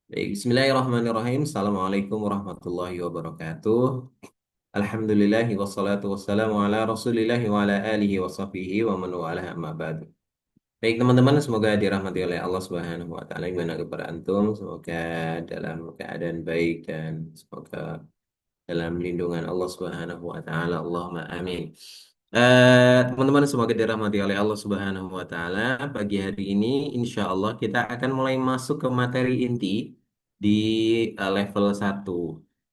Baik, Bismillahirrahmanirrahim. Assalamualaikum warahmatullahi wabarakatuh. Alhamdulillahi wassalatu wassalamu ala rasulillahi wa ala alihi wa sahbihi wa man wala amma ba'du. Baik teman-teman, semoga dirahmati oleh Allah Subhanahu wa taala. Gimana kepada antum? Semoga dalam keadaan baik dan semoga dalam lindungan Allah Subhanahu wa taala. Allahumma amin. Teman-teman, semoga dirahmati oleh Allah Subhanahu wa taala. Pagi hari ini insya Allah kita akan mulai masuk ke materi inti di level 1.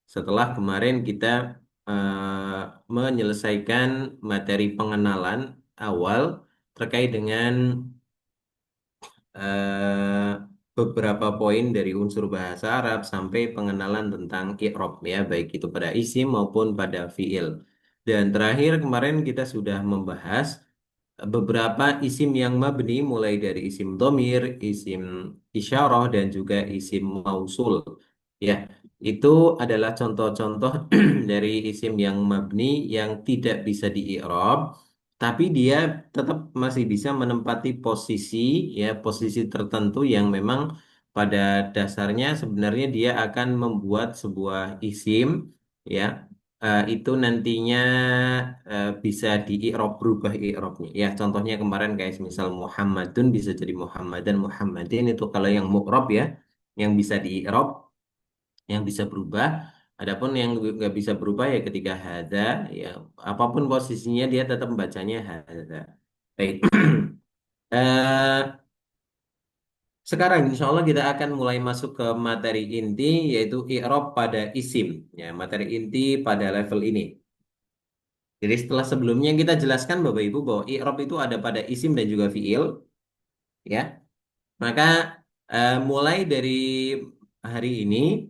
Setelah kemarin kita menyelesaikan materi pengenalan awal terkait dengan eh, beberapa poin dari unsur bahasa Arab sampai pengenalan tentang i'rab ya, baik itu pada isim maupun pada fiil. Dan terakhir kemarin kita sudah membahas beberapa isim yang mabni mulai dari isim domir, isim isyarah dan juga isim mausul. Ya, itu adalah contoh-contoh dari isim yang mabni yang tidak bisa di-i'rab, tapi dia tetap masih bisa menempati posisi ya, posisi tertentu yang memang pada dasarnya sebenarnya dia akan membuat sebuah isim ya, itu nantinya bisa di i'rab, berubah i'rabnya ya. Contohnya kemarin kayak misal Muhammadun bisa jadi Muhammadan, Muhammadin, itu kalau yang mu'rab ya, yang bisa di i'rab, yang bisa berubah. Adapun yang nggak bisa berubah ya ketika hadza ya, apapun posisinya dia tetap membacanya hadza. Baik. Eh, Sekarang insya Allah kita akan mulai masuk ke materi inti, yaitu i'rab pada isim ya, materi inti pada level ini. Jadi setelah sebelumnya kita jelaskan Bapak Ibu bahwa i'rab itu ada pada isim dan juga fiil ya. Maka mulai dari hari ini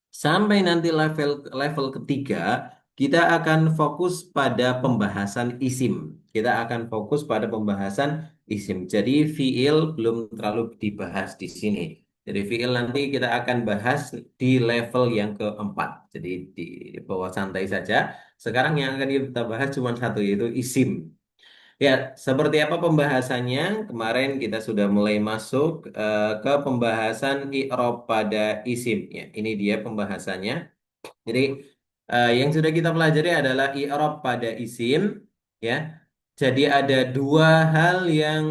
sampai nanti level level ketiga, kita akan fokus pada pembahasan isim. Kita akan fokus pada pembahasan isim. Jadi fiil belum terlalu dibahas di sini. Jadi fiil nanti kita akan bahas di level yang keempat. Jadi di bawah santai saja. Sekarang yang akan kita bahas cuma satu, yaitu isim. Ya, seperti apa pembahasannya? Kemarin kita sudah mulai masuk ke pembahasan i'rab pada isim. Ya, ini dia pembahasannya. Jadi yang sudah kita pelajari adalah i'rab pada isim. Ya, jadi ada dua hal yang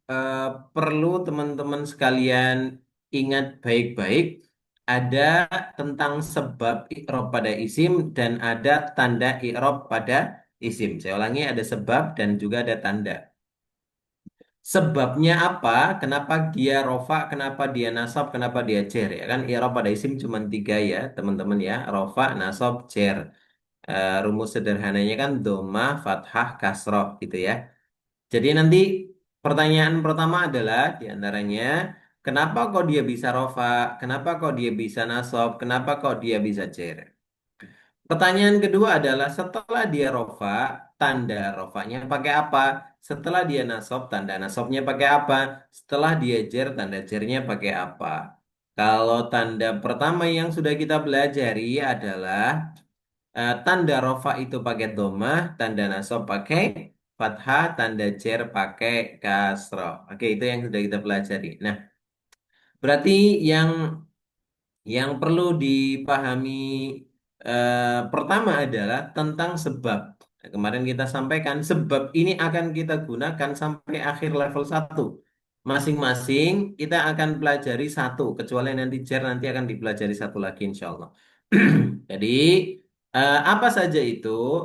eh, perlu teman-teman sekalian ingat baik-baik. Ada tentang sebab i'rab pada isim dan ada tanda i'rab pada isim. Saya ulangi, ada sebab dan juga ada tanda. Sebabnya apa? Kenapa dia rofa? Kenapa dia nasab? Kenapa dia cer? Ya kan i'rab pada isim cuma tiga ya teman-teman ya. Rofa, nasab, cer. Rumus sederhananya kan doma, fathah, kasroh gitu ya. Jadi nanti pertanyaan pertama adalah diantaranya, kenapa kok dia bisa rofa? Kenapa kok dia bisa nasab? Kenapa kok dia bisa cer? Pertanyaan kedua adalah setelah dia rofa, tanda rofanya pakai apa? Setelah dia nasab, tanda nasabnya pakai apa? Setelah dia jer, tanda jernya pakai apa? Kalau tanda pertama yang sudah kita pelajari adalah tanda rofa itu pakai domah, tanda nasab pakai fathah, tanda jer pakai kasroh. Oke, itu yang sudah kita pelajari. Nah, berarti yang perlu dipahami pertama adalah tentang sebab. Nah, kemarin kita sampaikan sebab ini akan kita gunakan sampai akhir level 1. Masing-masing kita akan pelajari satu, kecuali nanti JER nanti akan dipelajari satu lagi insya Allah. Jadi apa saja itu?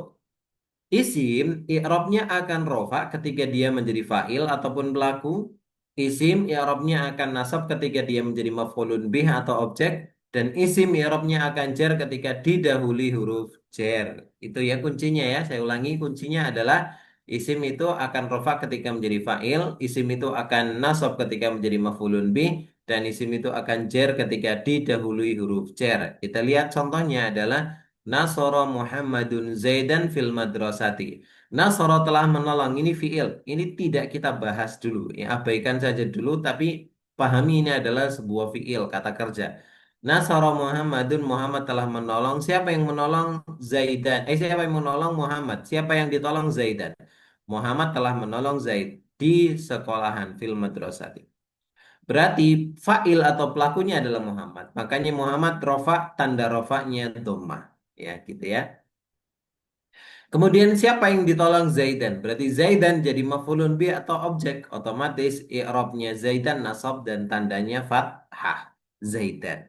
Isim, i'rabnya akan rofa ketika dia menjadi fa'il ataupun pelaku. Isim, i'rabnya akan nasab ketika dia menjadi maf'ulun bih atau objek. Dan isim, i'rabnya akan jar ketika didahului huruf jar. Itu ya kuncinya ya. Saya ulangi, kuncinya adalah isim itu akan rofa ketika menjadi fa'il. Isim itu akan nasab ketika menjadi maf'ulun bih. Dan isim itu akan jar ketika didahului huruf jar. Kita lihat contohnya adalah Nasara Muhammadun Zaidan fil madrasati. Nasara telah menolong, ini fiil. Ini tidak kita bahas dulu. Ya, abaikan saja dulu, tapi pahami ini adalah sebuah fiil, kata kerja. Nasara Muhammadun, Muhammad telah menolong. Siapa yang menolong? Zaidan. Siapa yang menolong Muhammad? Siapa yang ditolong? Zaidan. Muhammad telah menolong Zaid di sekolahan fil madrasati. Berarti fa'il atau pelakunya adalah Muhammad. Makanya Muhammad rofa, tanda rofanya dhammah. Ya, gitu ya. Kemudian siapa yang ditolong Zaidan? Berarti Zaidan jadi maf'ulun bi atau objek. Otomatis i'rabnya Zaidan nasab dan tandanya fathah. Zaidan.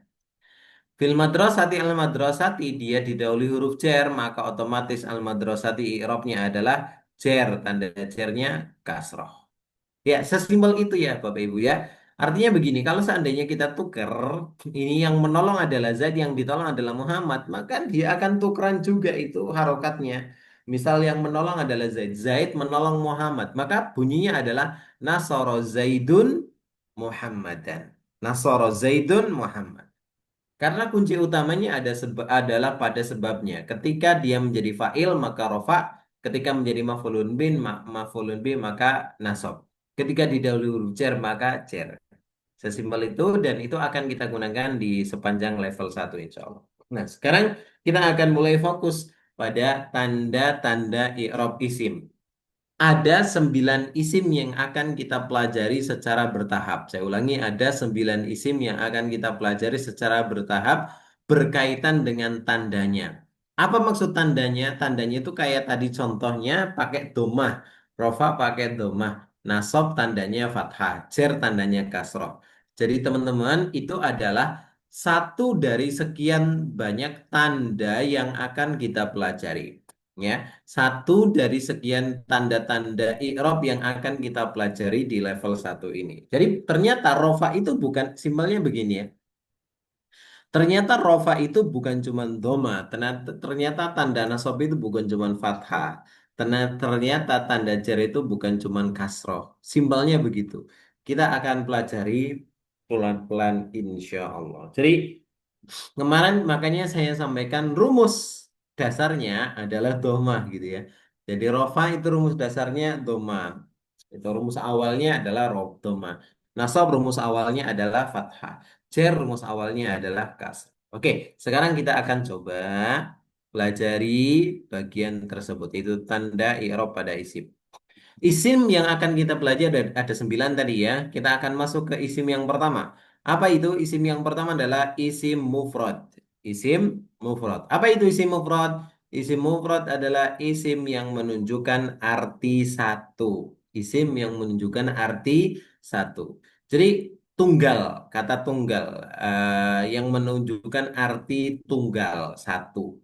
Fil madrasati al madrasati dia didahului huruf jar, maka otomatis al madrasati i'rabnya adalah jar, tanda jarnya kasroh. Ya, sesimpel itu ya Bapak Ibu ya. Artinya begini, kalau seandainya kita tuker, ini yang menolong adalah Zaid, yang ditolong adalah Muhammad, maka dia akan tukeran juga itu harokatnya. Misal yang menolong adalah Zaid, Zaid menolong Muhammad, maka bunyinya adalah Nasoro Zaidun Muhammadan. Nasoro Zaidun Muhammad. Karena kunci utamanya adalah pada sebabnya. Ketika dia menjadi fa'il maka rofa, ketika menjadi maf'ulun bin maka nasab. Ketika didahului huruf jar maka jar. Sesimpel itu dan itu akan kita gunakan di sepanjang level 1 insya Allah. Nah, sekarang kita akan mulai fokus pada tanda-tanda i'rab isim. Ada 9 isim yang akan kita pelajari secara bertahap. Saya ulangi, ada 9 isim yang akan kita pelajari secara bertahap berkaitan dengan tandanya. Apa maksud tandanya? Tandanya itu kayak tadi contohnya pakai domah. Rofa pakai domah. Nasab tandanya fathah. Jer tandanya kasroh. Jadi teman-teman itu adalah satu dari sekian banyak tanda yang akan kita pelajari. Ya, satu dari sekian tanda-tanda i'rab yang akan kita pelajari di level 1 ini. Jadi ternyata rofa itu bukan simbolnya begini ya. Ternyata rofa itu bukan cuma doma, ternyata tanda nasab itu bukan cuma fathah. Ternyata tanda jar itu bukan cuma kasroh. Simbolnya begitu. Kita akan pelajari pelan-pelan insya Allah. Jadi kemarin makanya saya sampaikan rumus dasarnya adalah doma gitu ya. Jadi rofa itu rumus dasarnya doma. Itu rumus awalnya adalah doma. Nasab rumus awalnya adalah fathah. Jar rumus awalnya adalah kasr. Oke, sekarang kita akan coba pelajari bagian tersebut. Itu tanda i'rab pada isim. Isim yang akan kita pelajari ada 9 tadi ya. Kita akan masuk ke isim yang pertama. Apa itu? Isim yang pertama adalah isim mufrad. Isim mufrad. Apa itu isim mufrad? Isim mufrad adalah isim yang menunjukkan arti satu. Isim yang menunjukkan arti satu. Jadi tunggal, kata tunggal yang menunjukkan arti tunggal satu.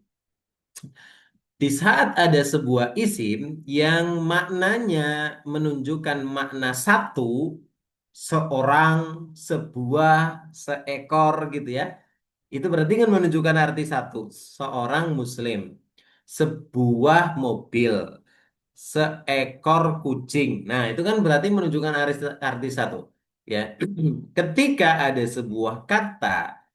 Di saat ada sebuah isim yang maknanya menunjukkan makna satu, seorang, sebuah, seekor gitu ya. Itu berarti kan menunjukkan arti satu, seorang muslim, sebuah mobil, seekor kucing. Nah, itu kan berarti menunjukkan arti satu. Ya, ketika ada sebuah kata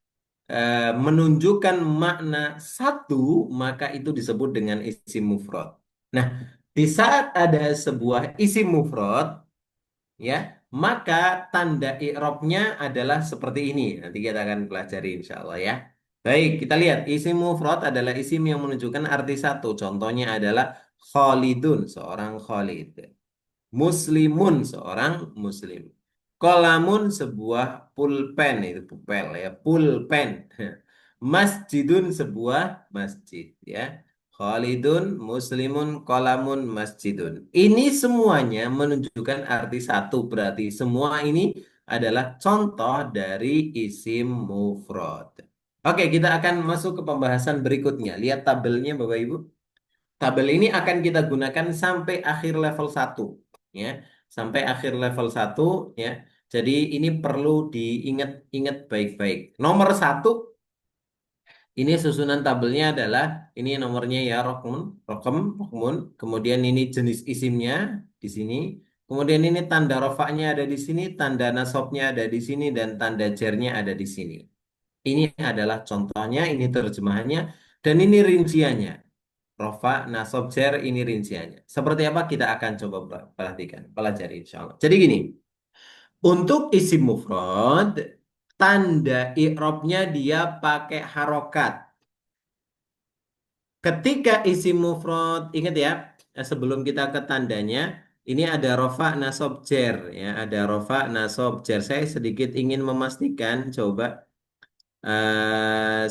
menunjukkan makna satu, maka itu disebut dengan isim mufrad. Nah, di saat ada sebuah isim mufrad, ya, maka tanda i'rabnya adalah seperti ini. Nanti kita akan pelajari insya Allah ya. Baik, kita lihat isim mufrad adalah isim yang menunjukkan arti satu. Contohnya adalah Khalidun, seorang Khalid. Muslimun seorang muslim. Kolamun sebuah pulpen itu pulpen ya, pulpen. Masjidun sebuah masjid ya. Khalidun, muslimun, kolamun, masjidun. Ini semuanya menunjukkan arti satu. Berarti semua ini adalah contoh dari isim mufrad. Oke, kita akan masuk ke pembahasan berikutnya. Lihat tabelnya Bapak Ibu. Tabel ini akan kita gunakan sampai akhir level 1 ya. Sampai akhir level 1 ya. Jadi ini perlu diingat-ingat baik-baik. Nomor 1 ini susunan tabelnya adalah ini nomornya ya rokmun. Kemudian ini jenis isimnya di sini. Kemudian ini tanda rofaknya ada di sini, tanda nasabnya ada di sini, dan tanda jernya ada di sini. Ini adalah contohnya, ini terjemahannya, dan ini rinciannya. Rofa, nasab, jar, ini rinciannya. Seperti apa kita akan coba perhatikan, pelajari insya Allah. Jadi gini, untuk isim mufrad, tanda i'rabnya dia pakai harokat. Ketika isim mufrad, ingat ya, sebelum kita ke tandanya, ini ada rofa nasob jer ya, ada rofa nasob jer. Saya sedikit ingin memastikan, coba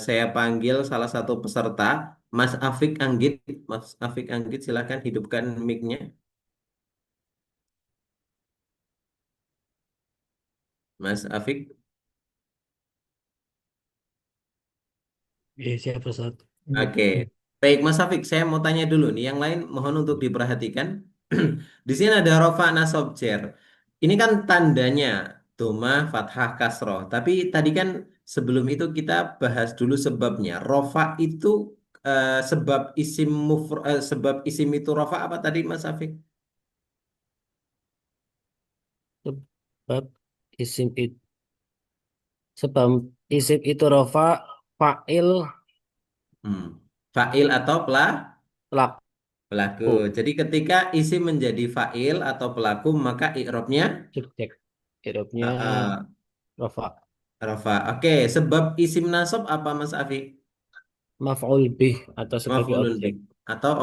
saya panggil salah satu peserta, Mas Afik Anggit. Mas Afik Anggit, silakan hidupkan mic-nya. Mas Afik. Siapa Ustaz? Oke, baik Mas Afik, saya mau tanya dulu nih. Yang lain mohon untuk diperhatikan. Di sini ada rofa nasab jer. Ini kan tandanya doma, fathah, kasroh. Tapi tadi kan sebelum itu kita bahas dulu sebabnya. Rofa itu sebab isim itu rofa apa tadi Mas Afik? Sebab isim itu sebab isim itu rofa fa'il Hmm. Fa'il atau pelaku. pelaku. Jadi ketika isim menjadi fa'il atau pelaku maka i'rabnya Subjek. Irobnya uh, rofa. Rafa. Oke, sebab isim nasab apa Mas Afi? Maf'ul bih atau sebagai Maf'ulun objek. bih atau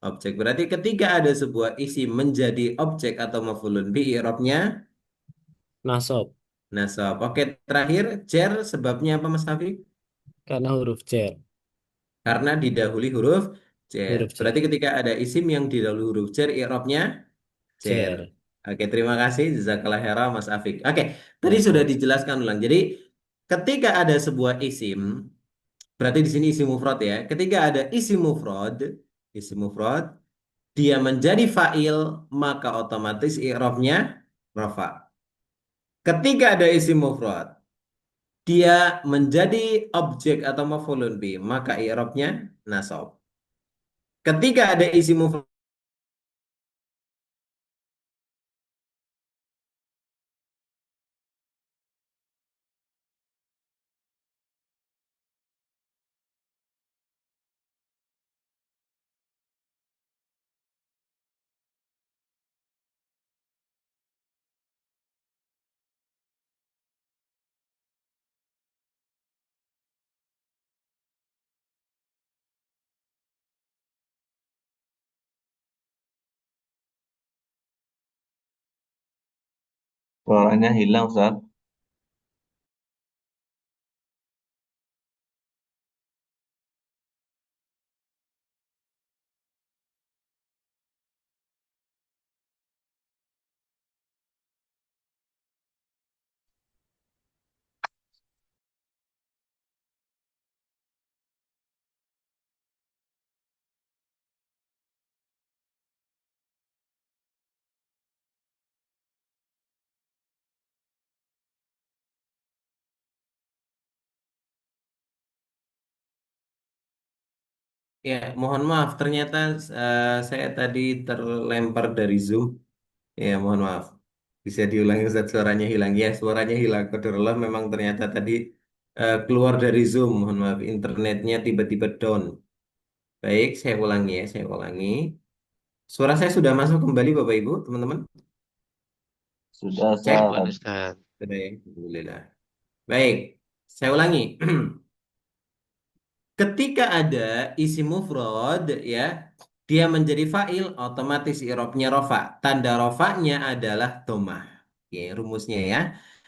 objek. Berarti ketika ada sebuah isim menjadi objek atau maf'ulun bih, i'rabnya Nasab. nasab. Oke, terakhir cer sebabnya apa Mas Afi? Karena huruf cer. Karena didahului huruf cer. Huruf Berarti cer. ketika ada isim yang didahului huruf cer, i'rabnya cer. Cer. Oke, terima kasih jazakallah khairan Mas Afik. Oke, tadi sudah Sama. dijelaskan ulang. Jadi ketika ada sebuah isim, berarti di sini isim mufrad ya. Ketika ada isim mufrad, dia menjadi fa'il, maka otomatis i'rabnya rafa. Ketika ada isim mufrad, dia menjadi objek atau maf'ulun bi, maka i'rabnya nasab. Ketika ada isim mufrad Suaranya hilang, Ustaz. ya, mohon maaf ternyata saya tadi terlempar dari Zoom. Ya, mohon maaf. Bisa diulangi Ustaz, suaranya hilang. Ya, suaranya hilang. Qadarullah memang ternyata tadi keluar dari Zoom. Mohon maaf, internetnya tiba-tiba down. Baik, saya ulangi ya, saya ulangi. Suara saya sudah masuk kembali Bapak Ibu, teman-teman. Sudah, Cek. Ustaz. Sudah ya, Alhamdulillah. Baik, saya ulangi. Ketika ada isi mufrad ya, dia menjadi fa'il, otomatis i'rabnya rofa. Tanda rofanya adalah domah. Oke, rumusnya ya.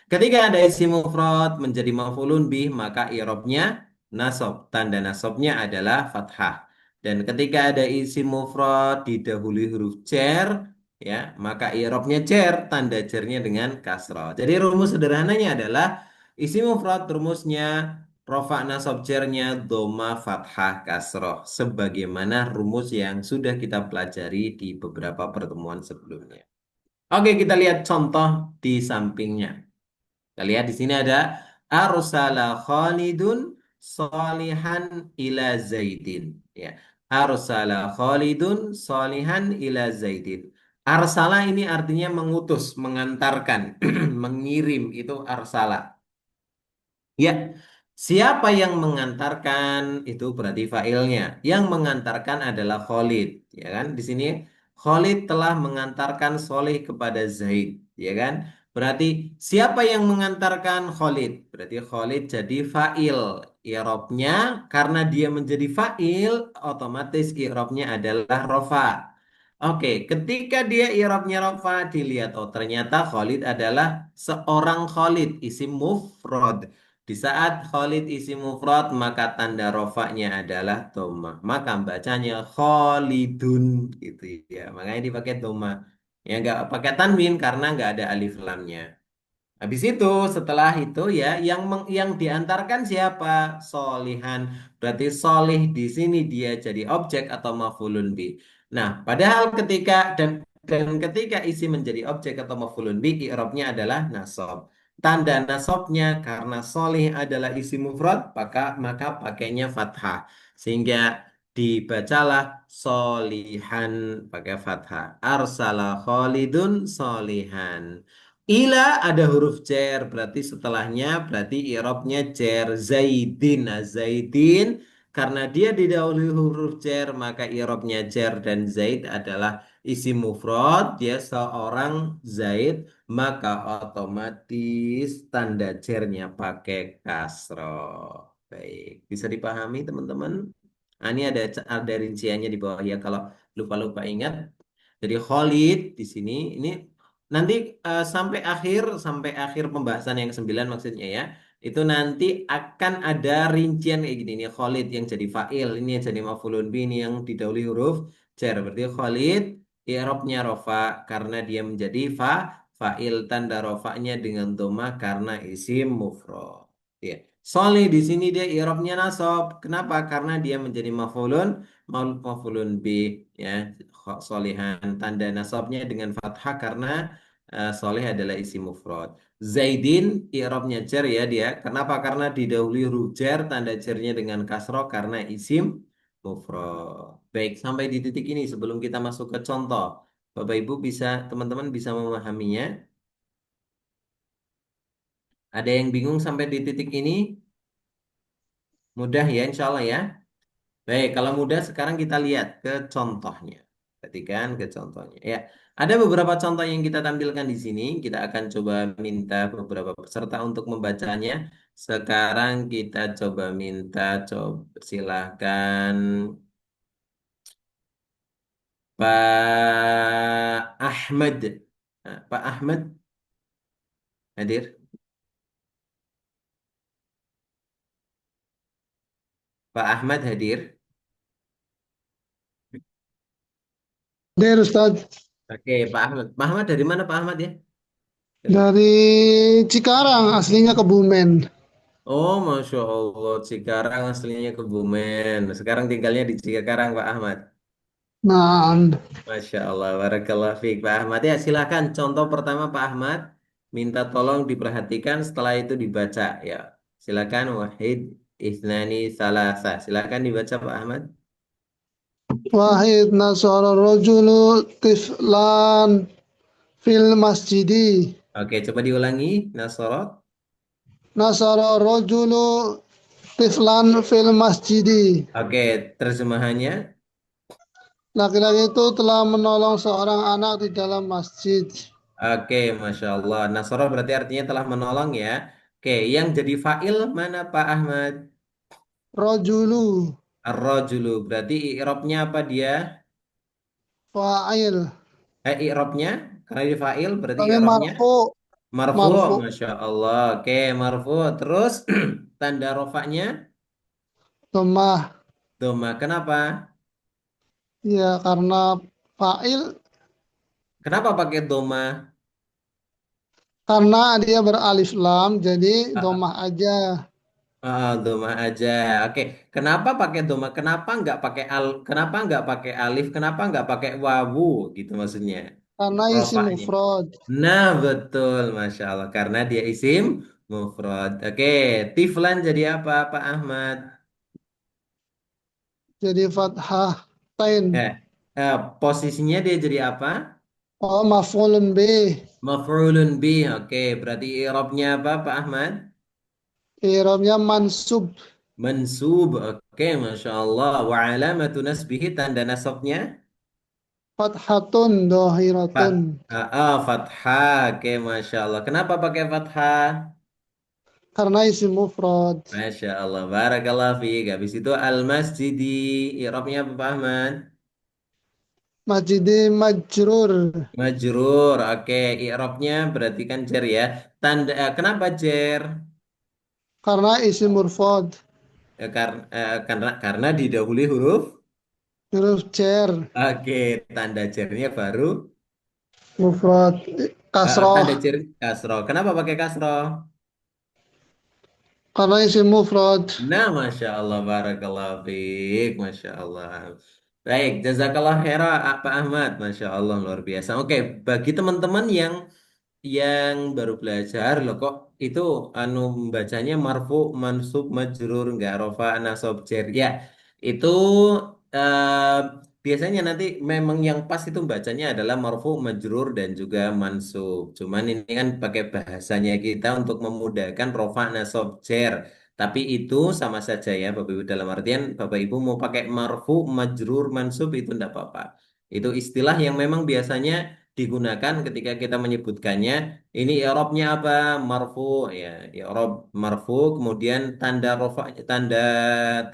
Ketika ada isi mufrad menjadi maf'ulun bih, maka i'rabnya nasab. Tanda nasabnya adalah fathah. Dan ketika ada isi mufrad didahului huruf cer, ya, maka i'rabnya cer, tanda cernya dengan kasroh. Jadi rumus sederhananya adalah isi mufrad rumusnya rofa nasab jernya doma fathah kasroh sebagaimana rumus yang sudah kita pelajari di beberapa pertemuan sebelumnya. Oke, kita lihat contoh di sampingnya. Kita lihat di sini ada arsala Khalidun solihan ila Zaidin. Ya, arsala Khalidun solihan ila Zaidin. Arsala ini artinya mengutus, mengantarkan, mengirim itu arsala. Ya, siapa yang mengantarkan itu berarti fa'ilnya. Yang mengantarkan adalah Khalid, ya kan? Di sini Khalid telah mengantarkan Soleh kepada Zaid, ya kan? Berarti siapa yang mengantarkan Khalid? Berarti Khalid jadi fa'il. I'rabnya karena dia menjadi fa'il, otomatis i'rabnya adalah rofa. Oke, ketika dia i'rabnya rafa dilihat oh ternyata Khalid adalah seorang Khalid isim mufrad. Di saat Khalid isim mufrad maka tanda rofanya adalah dhammah. Maka bacanya Khalidun gitu ya. Makanya dipakai dhammah. Ya nggak pakai tanwin karena nggak ada alif lamnya. Habis itu, setelah itu ya, yang diantarkan siapa? Solihan. Berarti solih di sini dia jadi objek atau mafulun bi. Nah, padahal dan ketika isi menjadi objek atau mafulun bi, i'rabnya adalah nasab. Tanda nasabnya karena solih adalah isi mufrad, maka pakainya fathah. Sehingga dibacalah solihan pakai fathah. Arsala Khalidun solihan. Ila ada huruf cer, berarti setelahnya berarti i'rabnya cer Zaidin. Nah, Zaidin karena dia didahului huruf cer maka i'rabnya cer dan Zaid adalah isim mufrad, dia seorang Zaid maka otomatis tanda cernya pakai kasroh. Baik, bisa dipahami teman-teman? Nah, ini ada rinciannya di bawah ya kalau lupa-lupa ingat. Jadi Khalid di sini ini nanti sampai akhir pembahasan yang ke-9 maksudnya ya. Itu nanti akan ada rincian kayak gini nih Khalid yang jadi fa'il, ini yang jadi maf'ulun bi, ini yang didahului huruf jar. Berarti Khalid i'rabnya rofa karena dia menjadi fa'il tanda rofanya dengan doma karena isim mufrad. Ya. Solih di sini dia i'rabnya nasab. Kenapa? Karena dia menjadi maf'ulun bi ya. Solihan tanda nasabnya dengan fathah karena soleh adalah isi mufrad. Zaidin i'rabnya jar ya dia. Kenapa? Karena didahului huruf jar tanda jarnya dengan kasroh karena isim mufrad. Baik, sampai di titik ini sebelum kita masuk ke contoh. Bapak Ibu bisa teman-teman bisa memahaminya. Ada yang bingung sampai di titik ini? Mudah ya insya Allah ya. Baik, kalau mudah sekarang kita lihat ke contohnya. Perhatikan ke contohnya. Ya, ada beberapa contoh yang kita tampilkan di sini. Kita akan coba minta beberapa peserta untuk membacanya. Sekarang kita coba minta, coba silahkan Pak Ahmad. Nah, Pak Ahmad hadir. Pak Ahmad hadir. Der Ustadz, Oke, Pak Ahmad. Pak Ahmad dari mana Pak Ahmad ya? dari Cikarang, aslinya Kebumen. Oh, Masya Allah. Cikarang aslinya Kebumen. Sekarang tinggalnya di Cikarang, Pak Ahmad. Nah, Masya Allah. Barakallah fiik, Pak Ahmad. Ya, silakan. Contoh pertama, Pak Ahmad. Minta tolong diperhatikan, setelah itu dibaca. Ya, silakan. Wahid, Isnani, Salasa. Silakan dibaca, Pak Ahmad. wahid nasara rojulu tiflan fil masjidi. Oke, coba diulangi. Nasorot. Nasara rojulu tiflan fil masjidi. Oke, terjemahannya. Laki-laki itu telah menolong seorang anak di dalam masjid. Oke, Masya Allah. Nasoro berarti artinya telah menolong ya. Oke, yang jadi fa'il mana, Pak Ahmad? Rojulu, Ar-rajulu berarti i'rabnya apa dia? fa'il. I'rabnya karena dia fa'il berarti Tapi i'rabnya marfu, marfu. marfu. Masya Allah. Oke, marfu. Terus tanda rofaknya Lemah. doma. Kenapa? Ya, karena fa'il, Kenapa pakai doma? karena dia beralif lam, jadi Ah, domah aja. doma aja. Oke, kenapa pakai doma? Kenapa nggak pakai alif? Kenapa nggak pakai wawu? Gitu maksudnya. Karena isi Rofaknya. mufrad. Nah, betul, Masya Allah. Karena dia isim mufrad. Oke, tiflan jadi apa, Pak Ahmad? Jadi fathah tain. Eh, posisinya dia jadi apa? Oh, maf'ulun bih. Maf'ulun bih. Oke, berarti i'rabnya apa, Pak Ahmad? I'rabnya mansub. Mansub. Oke, Masya Allah. Wa alamatu nasbihi tanda nasabnya? Fathatun Fat. dohiratun. Fathah. Oke, Masya Allah. Kenapa pakai fathah? Karena isi mufrad. Masya Allah. Barakallah fiik. Habis itu al-masjidi. I'rabnya apa, Pak Ahmad? Majidi majrur. Majrur. Oke, i'rabnya berarti kan jer ya. Kenapa jer? Karena isim murfad. Karena didahului huruf. Huruf cer. Oke, tanda jernya baru. Mufrad. Tanda Kasroh. jer kasro. Kenapa pakai kasro? Karena isim mufrad. Nah, Masya Allah, Barakallah fiik, Masya Allah. Baik, jazakallah khairah, Pak Ahmad, Masya Allah, luar biasa. Oke, bagi teman-teman yang baru belajar, loh kok itu anu bacanya marfu, mansub, majrur, nggak rofa, nasab, jar. Ya, itu biasanya nanti memang yang pas itu bacanya adalah marfu, majrur, dan juga mansub. Cuman ini kan pakai bahasanya kita untuk memudahkan rofa, nasab, jar. Tapi itu sama saja ya Bapak Ibu dalam artian Bapak Ibu mau pakai marfu, majrur, mansub itu enggak apa-apa. Itu istilah yang memang biasanya digunakan ketika kita menyebutkannya. Ini i'rabnya apa? Marfu ya, i'rab marfu kemudian tanda rofa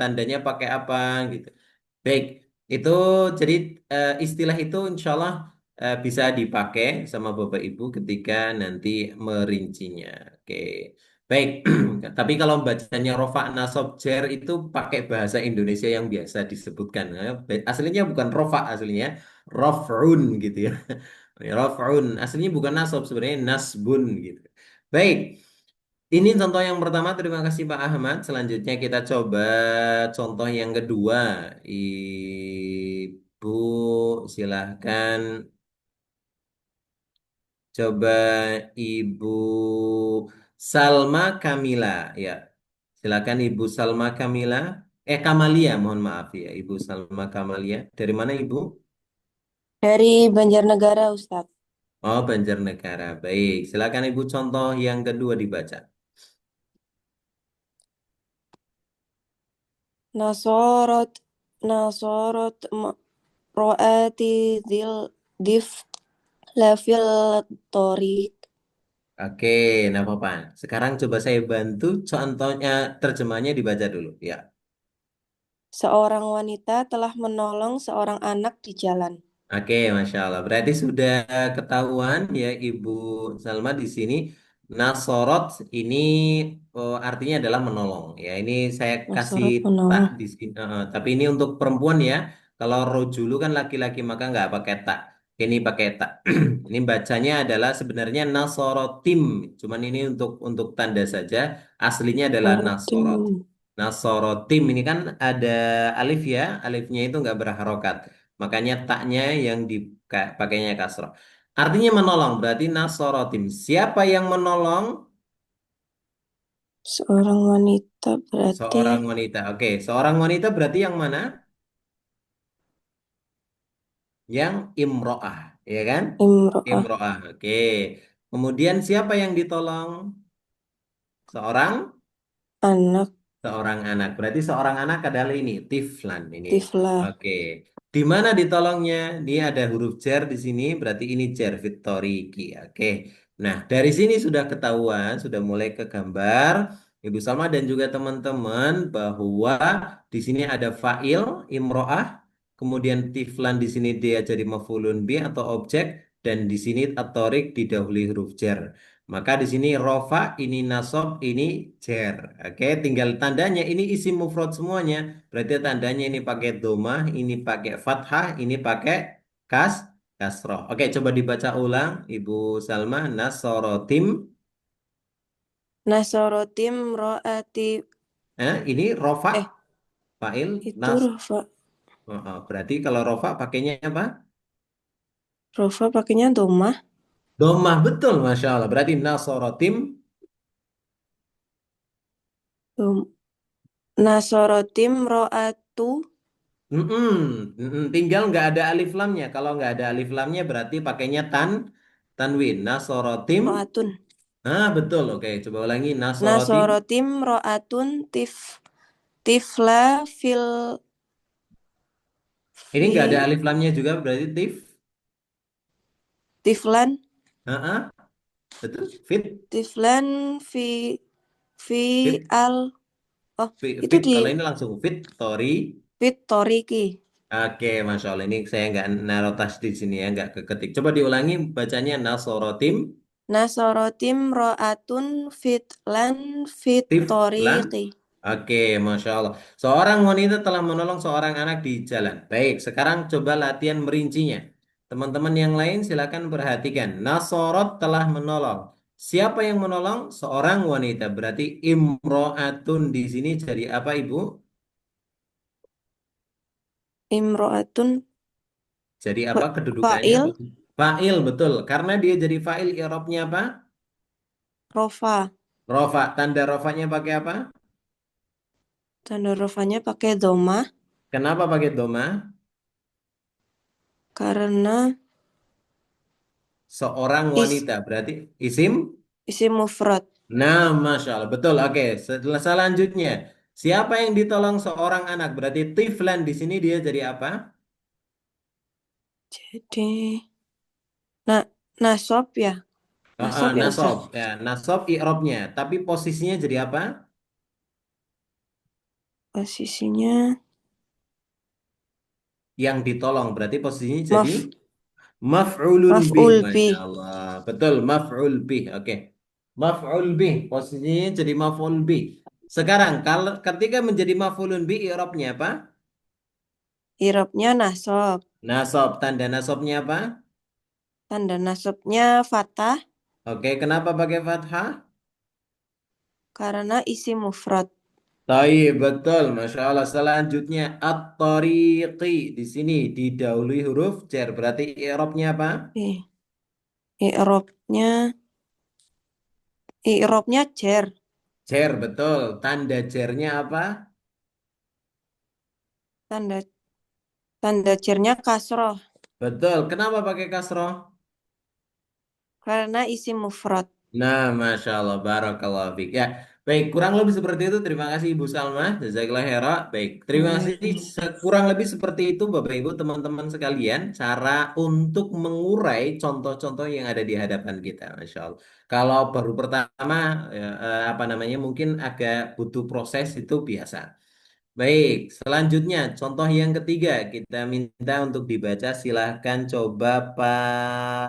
tandanya pakai apa gitu. Baik, itu jadi istilah itu insya Allah bisa dipakai sama Bapak Ibu ketika nanti merincinya. Oke. Baik, tapi kalau bacanya rofa nasab jer itu pakai bahasa Indonesia yang biasa disebutkan. Aslinya bukan rofa, aslinya rofrun gitu ya. Raf'un. Aslinya bukan nasab, sebenarnya nasbun gitu. Baik, ini contoh yang pertama. Terima kasih Pak Ahmad. Selanjutnya kita coba contoh yang kedua. Ibu, silahkan. Coba Ibu Salma Kamila. Ya, silakan Ibu Salma Kamila. Kamalia, mohon maaf ya. Ibu Salma Kamalia. Dari mana Ibu? Dari Banjarnegara, Ustadz. Oh, Banjarnegara. Baik, silakan Ibu contoh yang kedua dibaca. Nasorot, nasorot ro'ati dil dif lafil torik. Oke, nah apa-apa. Sekarang coba saya bantu contohnya, terjemahnya dibaca dulu. Ya, Seorang wanita telah menolong seorang anak di jalan. oke, Masya Allah. Berarti sudah ketahuan ya Ibu Salma di sini. Nasorot ini artinya adalah menolong. Ya, ini saya kasih Nasorot tak menolong. di sini. Tapi ini untuk perempuan ya. Kalau rojulu kan laki-laki maka nggak pakai tak. Ini pakai tak. Ini bacanya adalah sebenarnya nasorotim. Cuman ini untuk tanda saja. Aslinya adalah Sorotim. nasorot. Nasorotim ini kan ada alif ya. Alifnya itu nggak berharokat. Makanya taknya yang dipakainya kasroh. Artinya menolong. Berarti nasorotim. Siapa yang menolong? Seorang wanita berarti Seorang wanita. Oke, seorang wanita berarti yang mana? Yang imro'ah. Ya kan? imro'ah, Imro'ah. Oke. Kemudian siapa yang ditolong? Seorang anak Seorang anak. Berarti seorang anak adalah ini, tiflan ini. tifla. Oke. Di mana ditolongnya? Ini ada huruf jar di sini, berarti ini jar Victoriki. Oke. Nah, dari sini sudah ketahuan, sudah mulai ke gambar Ibu Salma dan juga teman-teman bahwa di sini ada fa'il imro'ah, kemudian tiflan di sini dia jadi maf'ulun bi atau objek dan di sini atorik didahului huruf jar. Maka di sini rofa, ini nasab, ini jer. Oke, tinggal tandanya ini isi mufrad semuanya. Berarti tandanya ini pakai domah, ini pakai fathah, ini pakai kas kasroh. Oke, coba dibaca ulang, Ibu Salma. Nasorotim. Nasorotim ro'ati Ini rofa, eh fa'il, itu nas. rofa. Berarti kalau rofa pakainya apa? Rofa pakainya domah. Domah, betul, Masya Allah. Berarti nasorotim. Dom- Nasorotim ro'atu Mm-mm, tinggal nggak ada alif lamnya. Kalau nggak ada alif lamnya berarti pakainya tanwin. Nasorotim. ro'atun. Betul. Oke, coba ulangi. Nasorotim. Nasorotim ro'atun tifla Ini nggak ada fi alif lamnya juga berarti tif. tiflan Ah, betul. Fit, tiflan fi fit, al oh itu fit. di Kalau ini langsung fit, tori. fit toriki. Oke, Masya Allah. Ini saya nggak naruh tas di sini ya, nggak keketik. Coba diulangi bacanya nasorotim, Nasorotim ro'atun fitlan tif, lan. fitoriqi. Oke, Masya Allah. Seorang wanita telah menolong seorang anak di jalan. Baik, sekarang coba latihan merincinya. Teman-teman yang lain silakan perhatikan. Nasorot telah menolong. Siapa yang menolong? Seorang wanita. Berarti imro'atun di sini jadi apa, Ibu? Imro'atun Jadi apa kedudukannya? fa'il Fa'il, betul. Karena dia jadi fa'il, i'rabnya apa? rofa. Rofa. Tanda rofanya pakai apa? Tanda rofanya pakai doma Kenapa pakai doma? karena Seorang is wanita. Berarti isim? isim mufrad. Nah, Masya Allah. Betul. Oke. Selanjutnya. Siapa yang ditolong seorang anak? Berarti tiflan di sini dia jadi apa? Jadi nah nasob ya. Nasob ya Nasob. Ustaz. Ya, nasob i'rabnya. Tapi posisinya jadi apa? Posisinya Yang ditolong. Berarti posisinya jadi maf maf'ulun bih. maf'ul Masya bih. Allah. Betul. Maf'ul bih. Oke. Maf'ul bih. Posisinya jadi maf'ul bih. Sekarang, kalau ketika menjadi maf'ulun bih, i'rabnya apa? Irobnya nasob. Nasob. Tanda nasobnya apa? Tanda nasobnya fathah Oke. Kenapa pakai fathah? karena isim mufrad. Taib, betul. Masya Allah. Selanjutnya, at-tariqi. Di sini didahului huruf jar. Berarti i'rabnya apa? Eh, I'robnya i'robnya jer. Jar, betul. Tanda jarnya apa? Tanda tanda jernya kasroh Betul. Kenapa pakai kasroh? karena isim mufrad. Nah, Masya Allah. Barakallah fiik. Ya, baik. Kurang lebih seperti itu. Terima kasih Ibu Salma. Jazakallah khairan. Baik. Terima kasih. Waalaikumsalam. Kurang lebih seperti itu Bapak Ibu teman-teman sekalian. Cara untuk mengurai contoh-contoh yang ada di hadapan kita. Masya Allah. Kalau baru pertama, ya, apa namanya, mungkin agak butuh proses itu biasa. Baik. Selanjutnya, contoh yang ketiga. Kita minta untuk dibaca. Silahkan coba Pak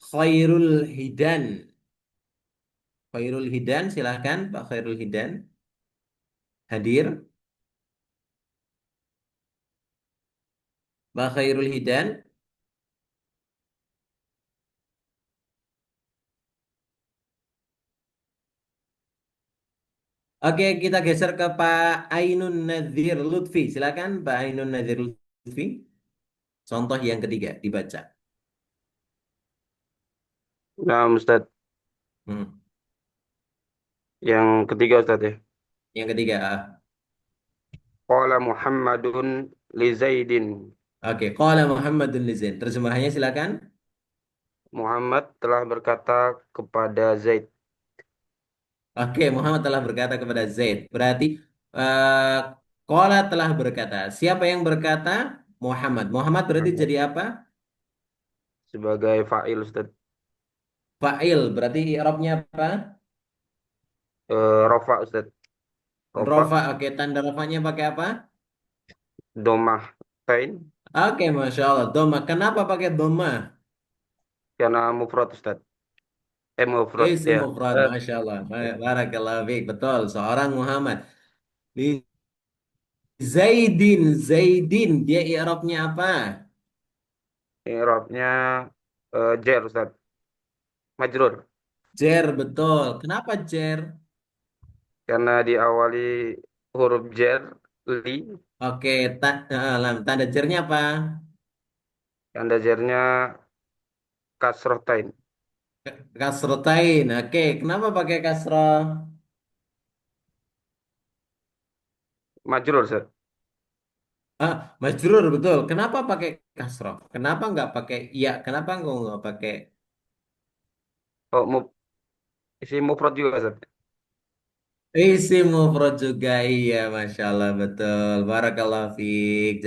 Khairul Hidan. Khairul Hidan, silahkan Pak Khairul Hidan hadir. Pak Khairul Hidan. Oke, kita geser ke Pak Ainun Nazir Lutfi. Silakan Pak Ainun Nazir Lutfi. Contoh yang ketiga dibaca. Nah, Ustadz, Hmm. yang ketiga Ustadz ya. Yang ketiga. Qala Muhammadun li Zaidin. Oke, Qala Muhammadun Lizin. Terjemahannya silakan. Muhammad telah berkata kepada Zaid. Oke, Muhammad telah berkata kepada Zaid. Berarti eh Qala telah berkata. Siapa yang berkata? Muhammad. Muhammad berarti Muhammad. jadi apa? Sebagai fa'il Ustadz. Fa'il. Berarti i'rabnya apa? Rofa Ustadz. Rofa, Rofa. Oke, tanda rofanya pakai apa? domah, tain. Oke, Masya Allah. Doma. Kenapa pakai doma? Karena mufrad Ustadz. Mufrad Isim ya. mufrad. Masya Allah. Barakallahu fiik. Betul. Seorang Muhammad. Di Zaidin. Zaidin. Dia i'rabnya apa? I'rabnya jer Ustadz. Majrur. Jer. Betul. Kenapa jer? Karena diawali huruf jer, li. Oke. Tanda jernya apa? Tanda jernya kasroh tain. Kasrotain. Oke. Kenapa pakai kasroh? Majrur Ustadz. Majrur. Betul. Kenapa pakai kasroh? Kenapa nggak pakai iya? Kenapa nggak pakai Oh, isi mufrad juga Ustadz. isim mufrad juga? Iya, Masya Allah, betul. Barakallah fiik.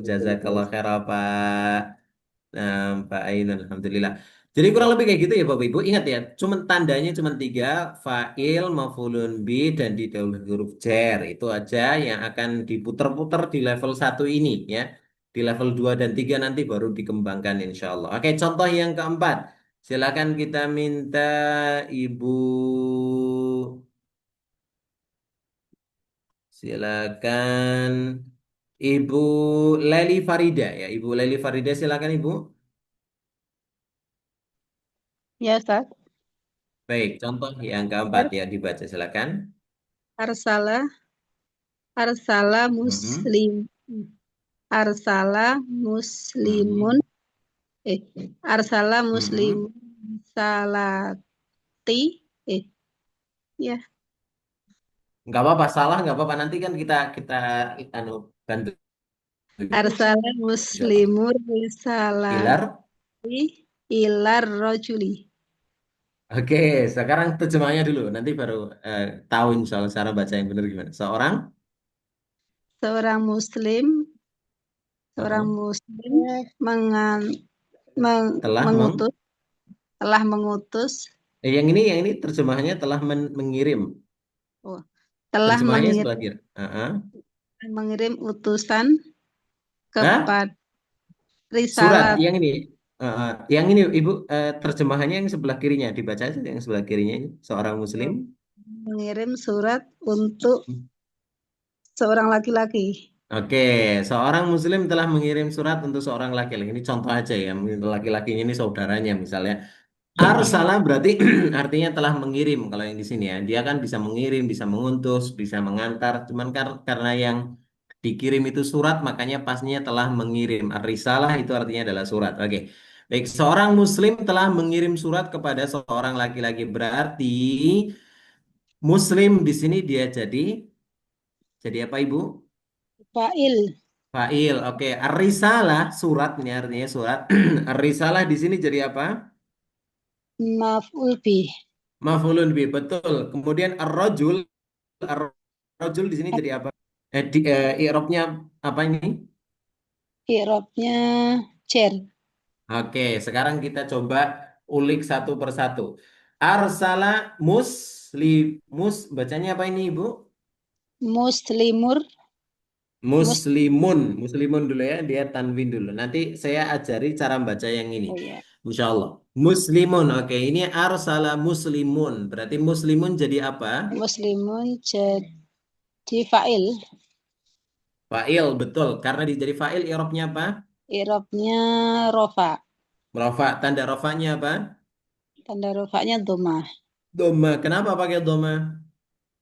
Jazakallah khairan, Pak. Nah, Pak Ainun, Alhamdulillah. Jadi kurang lebih kayak gitu ya Bapak Ibu. Ingat ya, cuman tandanya cuma tiga, fa'il, maf'ulun bi, dan didahului huruf jar. Itu aja yang akan diputer-puter di level satu ini ya. Di level 2 dan 3 nanti baru dikembangkan insya Allah. Oke, contoh yang keempat. Silakan kita minta Ibu. Silakan Ibu Leli Farida ya. Ibu Leli Farida silakan Ibu. Ya, Ustaz. Baik, contoh yang keempat ya dibaca silakan. Arsala, arsala Mm-mm. muslim, arsala muslimun, arsala muslim Mm-mm. salati, ya, Nggak apa-apa, salah nggak apa-apa. Nanti kan kita anu bantu arsala muslimur Ilar. risalati ilar rojuli. Oke, sekarang terjemahnya dulu. Nanti baru tahu insya Allah cara baca yang benar gimana. Seorang muslim uh, mengan, telah mengutus, telah mengutus, yang ini terjemahannya telah mengirim. oh, telah Terjemahannya sebelah kiri. mengirim utusan Hah? kepada Surat risalat, yang ini Ibu terjemahannya yang sebelah kirinya dibaca aja yang sebelah kirinya ini seorang muslim. mengirim surat untuk seorang laki-laki. Oke, seorang muslim telah mengirim surat untuk seorang laki-laki. Ini contoh aja ya, laki-lakinya ini saudaranya misalnya. Arsala berarti artinya telah mengirim kalau yang di sini ya. Dia kan bisa mengirim, bisa mengutus, bisa mengantar. Cuman karena yang dikirim itu surat, makanya pasnya telah mengirim. Ar-risalah itu artinya adalah surat. Oke. Baik, seorang muslim telah mengirim surat kepada seorang laki-laki. Berarti muslim di sini dia jadi apa Ibu? Fa'il, Fa'il. Oke, ar-risalah surat ini artinya surat. Ar-risalah di sini jadi apa? maf'ul bih, Maf'ulun bi, betul. Kemudian ar-rajul di sini jadi apa? I'rabnya apa ini? i'rabnya cer, Oke, sekarang kita coba ulik satu persatu. Arsala bacanya apa ini, Ibu? muslimur, mus, Muslimun dulu ya, dia tanwin dulu. Nanti saya ajari cara baca yang ini. oh ya, Insya Allah. Muslimun, oke. Ini arsala muslimun. Berarti muslimun jadi apa? muslimun jadi fa'il, Fa'il, betul. Karena jadi fa'il, i'rabnya apa? i'rabnya rofa, Rofa. Tanda rofanya apa? tanda rofanya domah, Doma. Kenapa pakai doma?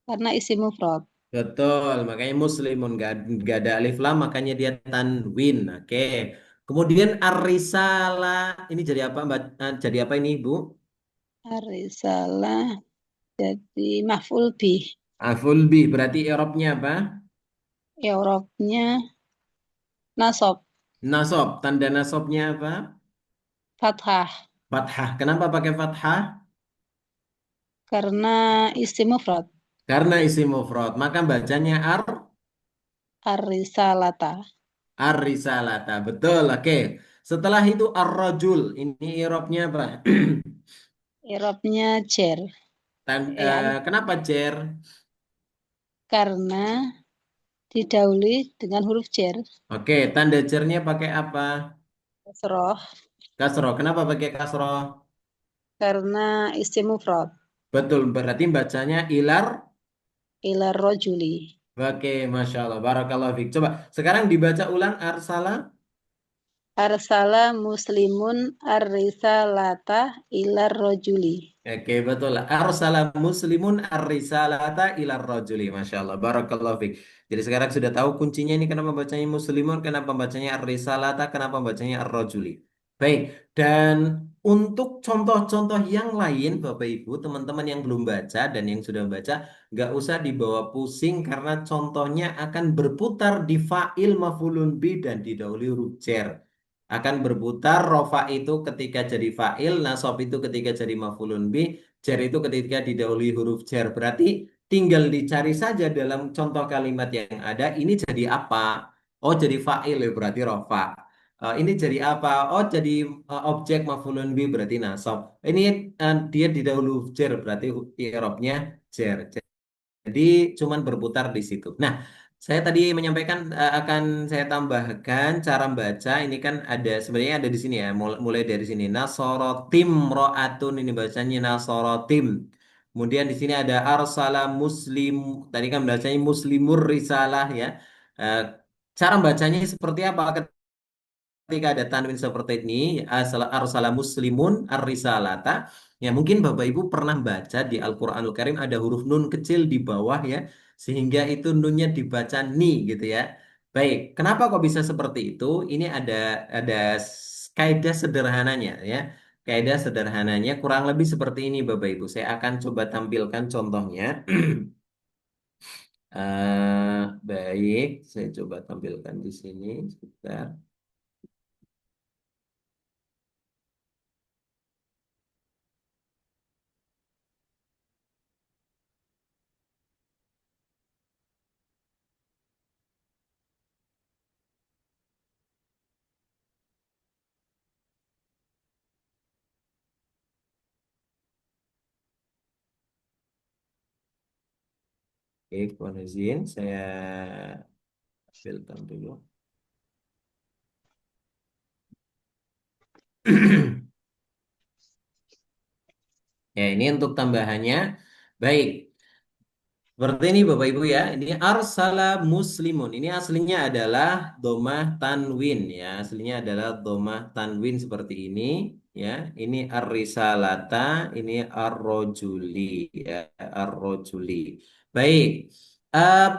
karena isi mufrad, Betul. Makanya muslimun. Gak ada alif lam, makanya dia tanwin. Oke. Kemudian ar-risalah. Ini jadi apa, Mbak? Jadi apa ini, Ibu? risalah jadi maf'ul bih, Aful bi. Berarti i'rabnya apa? i'rabnya nasab, Nasob. Tanda nasobnya apa? fathah, Fathah. Kenapa pakai fathah? karena isi mufrad, Karena isi mufrad. Maka bacanya ar-risalata, ar-risalata. Betul. Oke. Setelah itu ar-rajul. Ini i'rabnya apa? i'rabnya cer, ya, Kenapa Jer? karena didahului dengan huruf cer, Oke, tanda Jernya pakai apa? kasroh, Kasroh. Kenapa pakai kasroh? karena isi mufrad, Betul, berarti bacanya ilar rojuli, Oke, Masya Allah. Barakallahu fiik. Coba, sekarang dibaca ulang arsala. arsala muslimun ar-risalata ilar rojuli. Oke, betul. Arsala muslimun ar-risalata ilar rajuli. Masya Allah. Barakallahu fiik. Jadi sekarang sudah tahu kuncinya ini kenapa bacanya muslimun, kenapa bacanya ar-risalata, kenapa bacanya ar-rajuli. Baik, dan untuk contoh-contoh yang lain, Bapak Ibu, teman-teman yang belum baca dan yang sudah baca, nggak usah dibawa pusing karena contohnya akan berputar di fa'il maf'ulun bi dan didahului huruf jar. Akan berputar rofa itu ketika jadi fa'il, nasab itu ketika jadi maf'ulun bi, jar itu ketika didahului huruf jar. Berarti tinggal dicari saja dalam contoh kalimat yang ada, ini jadi apa? Oh, jadi fa'il ya berarti rofa. Ini jadi apa? Oh, jadi objek maf'ulun bi berarti nasab. Ini dia didahului huruf jar berarti i'rabnya jar. Jadi cuman berputar di situ. Nah, Saya tadi menyampaikan akan saya tambahkan cara membaca. Ini kan ada sebenarnya ada di sini ya. Mulai dari sini nasorotim roatun ini bacanya nasorotim. Kemudian di sini ada arsala muslim. Tadi kan bacanya muslimur risalah ya. Eh, cara bacanya seperti apa? Ketika ada tanwin seperti ini, arsala muslimun ar-risalata, ya mungkin Bapak Ibu pernah baca di Al-Qur'anul Karim ada huruf nun kecil di bawah ya, sehingga itu nunnya dibaca ni gitu ya. Baik, kenapa kok bisa seperti itu? Ini ada kaidah sederhananya ya. Kaidah sederhananya kurang lebih seperti ini Bapak Ibu. Saya akan coba tampilkan contohnya. Baik, saya coba tampilkan di sini sebentar. Oke, mohon izin saya filter dulu. Ya, ini untuk tambahannya. Baik, seperti ini Bapak Ibu ya. Ini arsala muslimun. Ini aslinya adalah domah tanwin ya. Aslinya adalah domah tanwin seperti ini ya. Ini ar-risalata, ini ar-rojuli ya, ar-rojuli. Baik.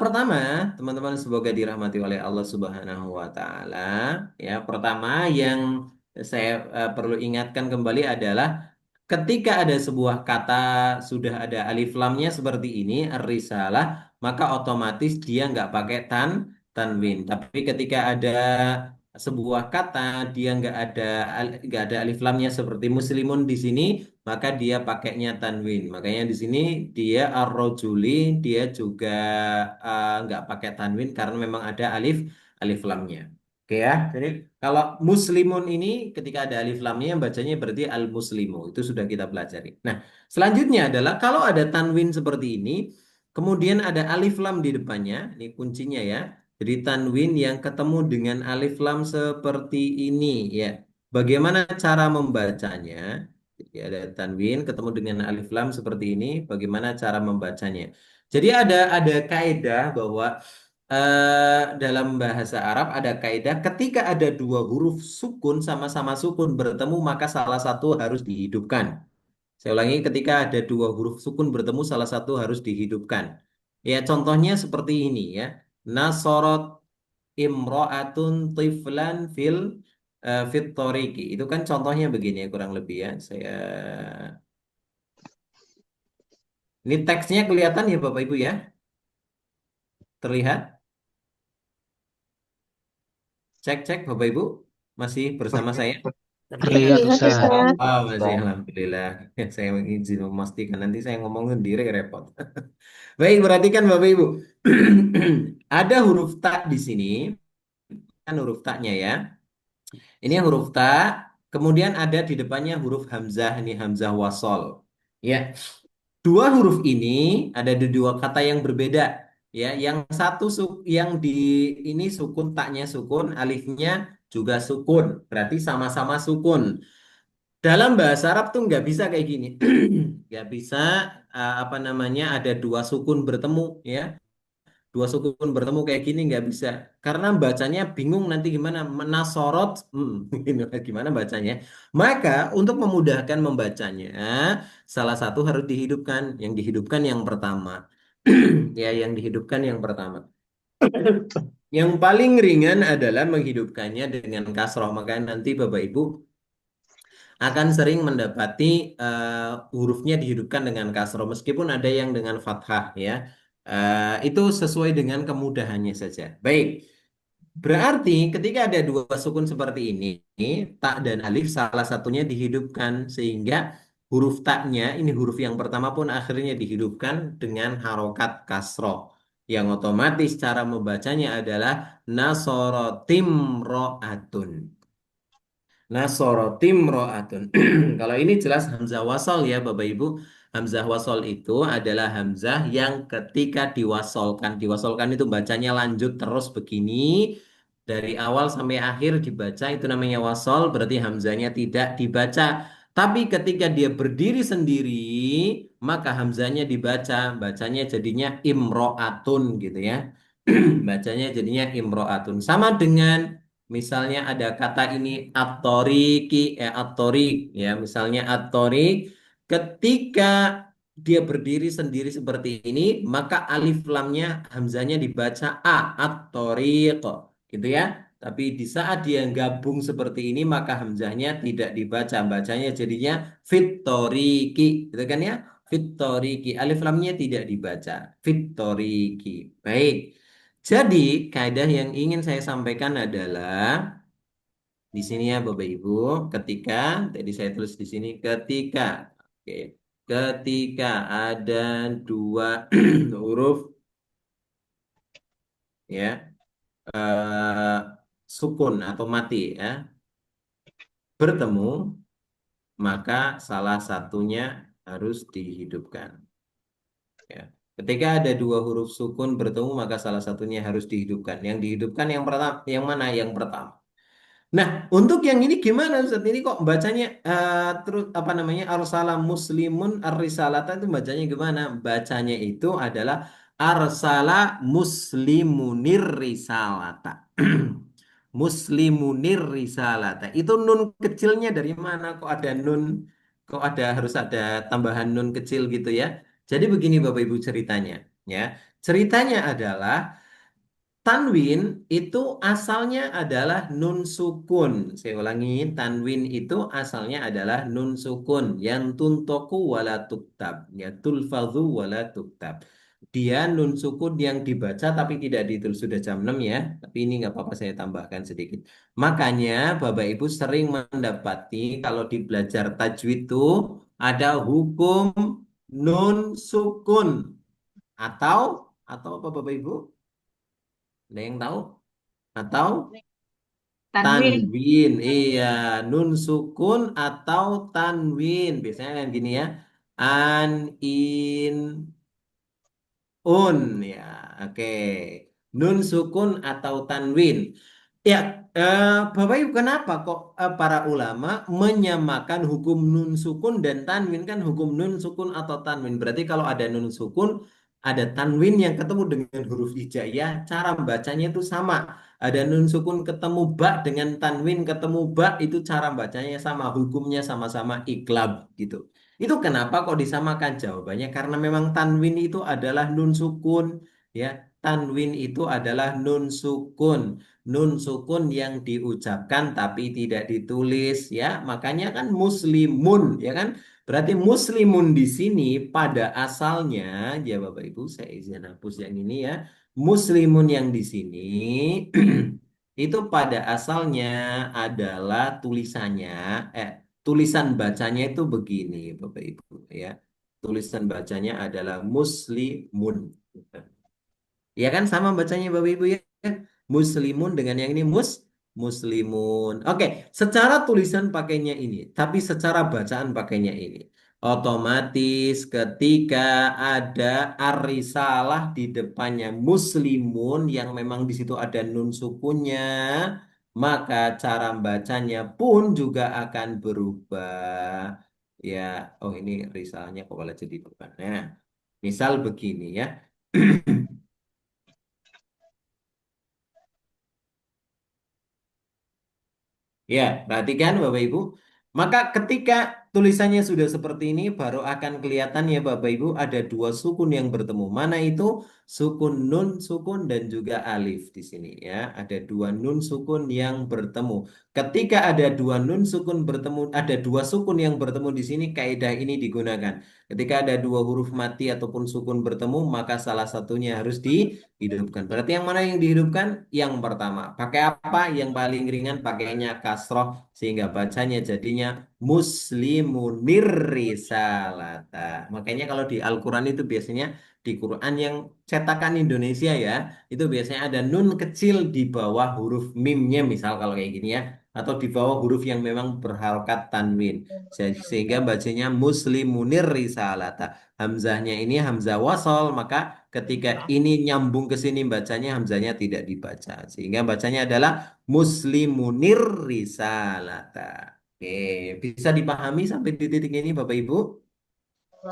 Pertama, teman-teman semoga dirahmati oleh Allah Subhanahu wa taala ya. Pertama yang saya perlu ingatkan kembali adalah ketika ada sebuah kata sudah ada alif lamnya seperti ini, risalah, maka otomatis dia nggak pakai tanwin. Tapi ketika ada sebuah kata dia nggak ada alif lamnya seperti muslimun di sini, maka dia pakainya tanwin. Makanya di sini dia ar-rojuli, dia juga nggak pakai tanwin karena memang ada alif lamnya. Oke ya, jadi kalau muslimun ini ketika ada alif lamnya yang bacanya berarti al-muslimu. Itu sudah kita pelajari. Nah, selanjutnya adalah kalau ada tanwin seperti ini, kemudian ada alif lam di depannya, ini kuncinya ya. Jadi tanwin yang ketemu dengan alif lam seperti ini ya. Bagaimana cara membacanya? Jadi ada tanwin ketemu dengan alif lam seperti ini, bagaimana cara membacanya? Jadi ada kaidah bahwa dalam bahasa Arab ada kaidah ketika ada dua huruf sukun sama-sama sukun bertemu maka salah satu harus dihidupkan. Saya ulangi, ketika ada dua huruf sukun bertemu salah satu harus dihidupkan. Ya contohnya seperti ini ya. Nasorot imro'atun tiflan fit thoriqi. Itu kan contohnya begini ya kurang lebih ya. Ini teksnya kelihatan ya Bapak Ibu ya? Terlihat? Cek Bapak Ibu masih bersama saya? Terlihat Terlihat Ustaz. Ustaz. Oh, masih alhamdulillah. Saya izin memastikan nanti saya ngomong sendiri repot. Baik, perhatikan Bapak Ibu. Ada huruf ta di sini, kan huruf ta-nya ya. Ini huruf ta, kemudian ada di depannya huruf hamzah, ini hamzah wasol. Ya, dua huruf ini ada di dua kata yang berbeda. Ya, yang satu yang di ini sukun taknya sukun, alifnya juga sukun. Berarti sama-sama sukun. Dalam bahasa Arab tuh nggak bisa kayak gini. Nggak bisa apa namanya ada dua sukun bertemu ya. Dua sukun bertemu kayak gini nggak bisa. Karena bacanya bingung nanti gimana menasorot gimana bacanya. Maka untuk memudahkan membacanya salah satu harus dihidupkan. Yang dihidupkan yang pertama. Ya, yang dihidupkan yang pertama. Yang paling ringan adalah menghidupkannya dengan kasroh. Maka nanti Bapak Ibu akan sering mendapati hurufnya dihidupkan dengan kasroh meskipun ada yang dengan fathah ya. Itu sesuai dengan kemudahannya saja. Baik, berarti ketika ada dua sukun seperti ini, tak dan alif salah satunya dihidupkan sehingga huruf taknya ini huruf yang pertama pun akhirnya dihidupkan dengan harokat kasroh. Yang otomatis cara membacanya adalah nasorotim ro'atun. Nasoro timro'atun. Kalau ini jelas hamzah wasal ya Bapak Ibu. Hamzah wasol itu adalah hamzah yang ketika diwasolkan. Diwasolkan itu bacanya lanjut terus begini. Dari awal sampai akhir dibaca itu namanya wasol, berarti hamzahnya tidak dibaca. Tapi ketika dia berdiri sendiri, maka hamzahnya dibaca. Bacanya jadinya imro'atun gitu ya. Bacanya jadinya imro'atun. Sama dengan misalnya ada kata ini at-toriki, at-torik ya. Misalnya at-torik, ketika dia berdiri sendiri seperti ini, maka alif lamnya hamzahnya dibaca a, at-toriq gitu ya. Tapi di saat dia gabung seperti ini, maka hamzahnya tidak dibaca. Bacanya jadinya fitoriki gitu kan ya. Fitoriki. Alif lamnya tidak dibaca. Fitoriki. Baik. Jadi, kaidah yang ingin saya sampaikan adalah di sini ya Bapak Ibu, ketika tadi saya tulis di sini ketika oke, ketika ada dua huruf ya sukun atau mati ya bertemu, maka salah satunya harus dihidupkan. Ya. Ketika ada dua huruf sukun bertemu, maka salah satunya harus dihidupkan. Yang dihidupkan yang pertama, yang mana? Yang pertama. Nah, untuk yang ini gimana Ustaz? Ini kok bacanya terus apa namanya? Arsala muslimun ar-risalata itu bacanya gimana? Bacanya itu adalah arsala muslimunir risalata. Muslimunir risalata. Itu nun kecilnya dari mana? Kok ada nun? Kok ada harus ada tambahan nun kecil gitu ya? Jadi begini Bapak Ibu ceritanya, ya. Ceritanya adalah tanwin itu asalnya adalah nun sukun. Saya ulangi, tanwin itu asalnya adalah nun sukun yang tuntoku wala tuktab, ya tulfadhu wala tuktab. Dia nun sukun yang dibaca tapi tidak ditulis. Sudah jam 6 ya, tapi ini nggak apa-apa saya tambahkan sedikit. Makanya Bapak Ibu sering mendapati kalau di belajar tajwid itu ada hukum nun sukun atau apa Bapak Ibu? Ada yang tahu? Atau Tanwin. tanwin, iya, nun sukun atau tanwin. Biasanya kan gini ya. An, in, un, ya, oke. Nun sukun atau tanwin. Ya, Bapak Ibu, kenapa kok para ulama menyamakan hukum nun sukun dan tanwin? Kan hukum nun sukun atau tanwin. Berarti kalau ada nun sukun, ada tanwin yang ketemu dengan huruf hijaiyah, cara bacanya itu sama. Ada nun sukun ketemu ba dengan tanwin ketemu ba, itu cara bacanya sama, hukumnya sama-sama iklab gitu. Itu kenapa kok disamakan? Jawabannya karena memang tanwin itu adalah nun sukun, ya. Tanwin itu adalah nun sukun. Nun sukun yang diucapkan tapi tidak ditulis ya. Makanya kan muslimun ya kan? Berarti muslimun di sini pada asalnya ya Bapak Ibu saya izin hapus yang ini ya. Muslimun yang di sini itu pada asalnya adalah tulisannya tulisan bacanya itu begini Bapak Ibu ya. Tulisan bacanya adalah muslimun. Ya kan sama bacanya Bapak Ibu ya. Muslimun dengan yang ini muslimun. Oke, secara tulisan pakainya ini, tapi secara bacaan pakainya ini. Otomatis ketika ada arisalah di depannya muslimun yang memang di situ ada nun sukunnya, maka cara bacanya pun juga akan berubah. Ya, oh ini risalahnya kok malah jadi bukan. Nah, misal begini ya. Ya, perhatikan Bapak Ibu. Maka ketika tulisannya sudah seperti ini, baru akan kelihatan ya Bapak Ibu, ada dua sukun yang bertemu. Mana itu? Sukun nun sukun dan juga alif di sini ya. Ada dua nun sukun yang bertemu. Ketika ada dua nun sukun bertemu, ada dua sukun yang bertemu di sini, kaidah ini digunakan. Ketika ada dua huruf mati ataupun sukun bertemu, maka salah satunya harus dihidupkan. Berarti yang mana yang dihidupkan? Yang pertama. Pakai apa? Yang paling ringan pakainya kasroh sehingga bacanya jadinya muslimunir risalata. Makanya kalau di Al-Quran itu biasanya di Quran yang cetakan Indonesia ya, itu biasanya ada nun kecil di bawah huruf mimnya misal kalau kayak gini ya. atau di bawah huruf yang memang berharokat tanwin. Sehingga bacanya muslimunir risalata. Hamzahnya ini hamzah wasol, maka ketika ini nyambung ke sini bacanya hamzahnya tidak dibaca. Sehingga bacanya adalah muslimunir risalata. Oke, bisa dipahami sampai di titik ini Bapak Ibu?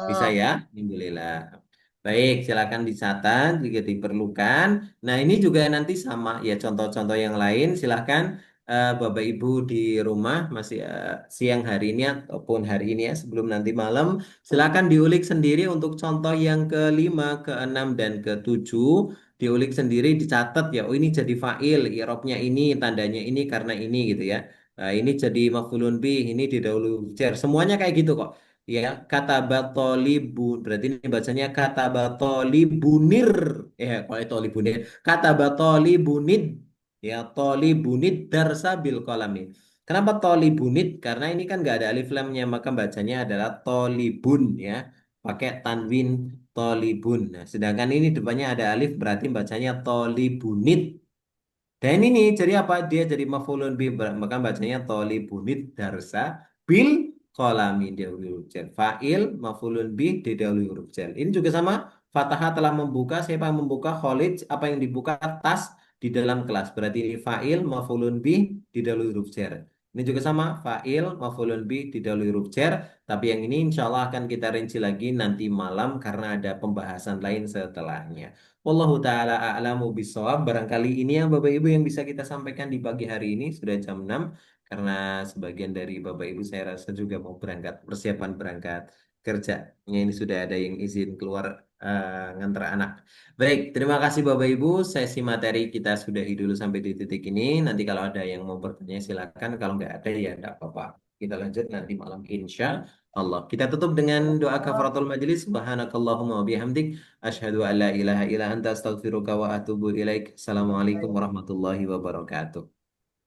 Bisa ya? Alhamdulillah. Baik, silakan dicatat jika diperlukan. Nah, ini juga nanti sama ya contoh-contoh yang lain. Silakan Bapak Ibu di rumah masih siang hari ini ataupun hari ini ya sebelum nanti malam. Silakan diulik sendiri untuk contoh yang kelima, keenam, dan ketujuh. Diulik sendiri, dicatat ya. Oh ini jadi fa'il, i'rabnya ini, tandanya ini karena ini gitu ya. Ini jadi maf'ulun bih, ini didahului jar. Semuanya kayak gitu kok. Ya, kata batolibun berarti ini bacanya kata batolibunir. Kalau tolibunir, kata batolibunid ya tolibunid darsa bil kolami. Kenapa tolibunid? Karena ini kan nggak ada alif lamnya, maka bacanya adalah tolibun ya, pakai tanwin tolibun. Nah, sedangkan ini depannya ada alif, berarti bacanya tolibunid. Dan ini jadi apa? Dia jadi maf'ulun bi, maka bacanya tolibunid darsa bil kolami didahului huruf jar. Fa'il maf'ulun bi didahului huruf jar. Ini juga sama. Fatahah telah membuka. Siapa yang membuka? Khalid. Apa yang dibuka? Tas di dalam kelas. Berarti ini fa'il maf'ulun bi didahului huruf jar. Ini juga sama. Fa'il maf'ulun bi didahului huruf jar. Tapi yang ini insya Allah akan kita rinci lagi nanti malam karena ada pembahasan lain setelahnya. Wallahu taala a'lamu bishawab. Barangkali ini yang Bapak Ibu yang bisa kita sampaikan di pagi hari ini sudah jam 6 karena sebagian dari Bapak Ibu saya rasa juga mau berangkat persiapan berangkat kerja. Ini sudah ada yang izin keluar ngantar anak. Baik, terima kasih Bapak Ibu. Sesi materi kita sudahi dulu sampai di titik ini. Nanti kalau ada yang mau bertanya silakan. Kalau nggak ada ya nggak apa-apa. Kita lanjut nanti malam insya Allah. Kita tutup dengan doa kafaratul majelis. Subhanakallahumma wa bihamdik. Asyhadu an la ilaha illa anta astaghfiruka wa atubu ilaik. Assalamualaikum warahmatullahi wabarakatuh.